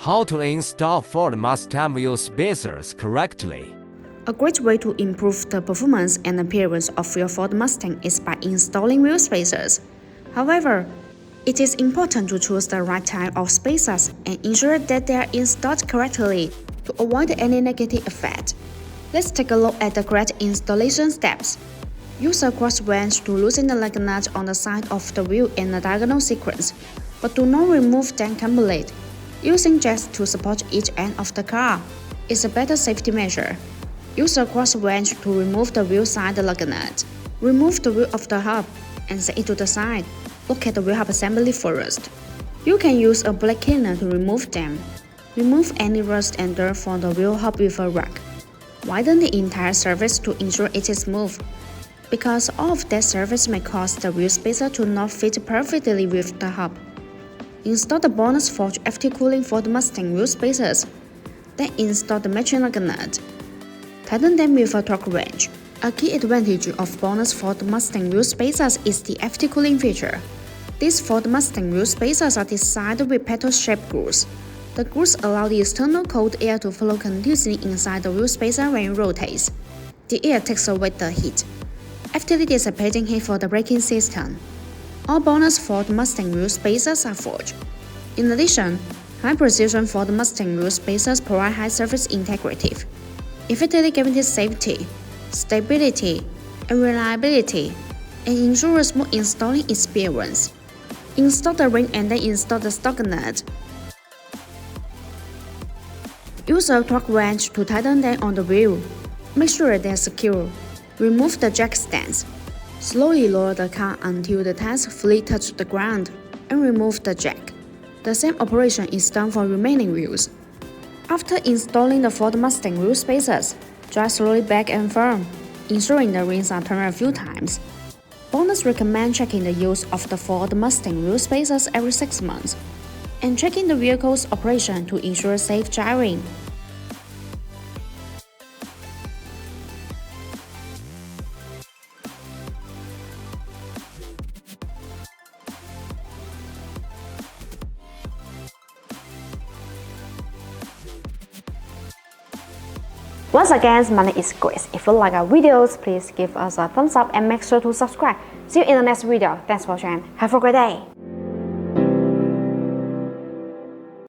How to install Ford Mustang wheel spacers correctly. A great way to improve the performance and appearance of your Ford Mustang is by installing wheel spacers. However, it is important to choose the right type of spacers and ensure that they are installed correctly to avoid any negative effect. Let's take a look at the correct installation steps. Use a cross wrench to loosen the leg nut on the side of the wheel in a diagonal sequence, but do not remove them completely. Using jacks to support each end of the car is a better safety measure. Use a cross wrench to remove the wheel side lug nut. Remove the wheel of the hub and set it to the side. Look at the wheel hub assembly first. You can use a black cleaner to remove them. Remove any rust and dirt from the wheel hub with a rag. Widen the entire surface to ensure it is smooth, because all of that surface may cause the wheel spacer to not fit perfectly with the hub. Install the BONOSS Forge FT cooling Ford Mustang wheel spacers. Then install the matching lug nut. Tighten them with a torque wrench. A key advantage of BONOSS Ford Mustang wheel spacers is the FT cooling feature. These Ford Mustang wheel spacers are designed with petal-shaped grooves. The grooves allow the external cold air to flow continuously inside the wheel spacer when it rotates. The air takes away the heat, actively dissipating heat for the braking system. All BONOSS Ford Mustang wheel spacers are forged. In addition, high-precision Ford Mustang wheel spacers provide high surface integrity, effectively guarantee safety, stability, and reliability, and ensure a smooth installing experience. Install the ring and then install the stock nut. Use a torque wrench to tighten them on the wheel. Make sure they are secure. Remove the jack stands. Slowly lower the car until the tires fully touch the ground, and remove the jack. The same operation is done for remaining wheels. After installing the Ford Mustang wheel spacers, drive slowly back and forth, ensuring the rings are turned a few times. BONOSS recommend checking the use of the Ford Mustang wheel spacers every 6 months, and checking the vehicle's operation to ensure safe driving. Once again, my name is Grace. If you like our videos, please give us a thumbs up and make sure to subscribe. See you in the next video. Thanks for watching. Have a great day.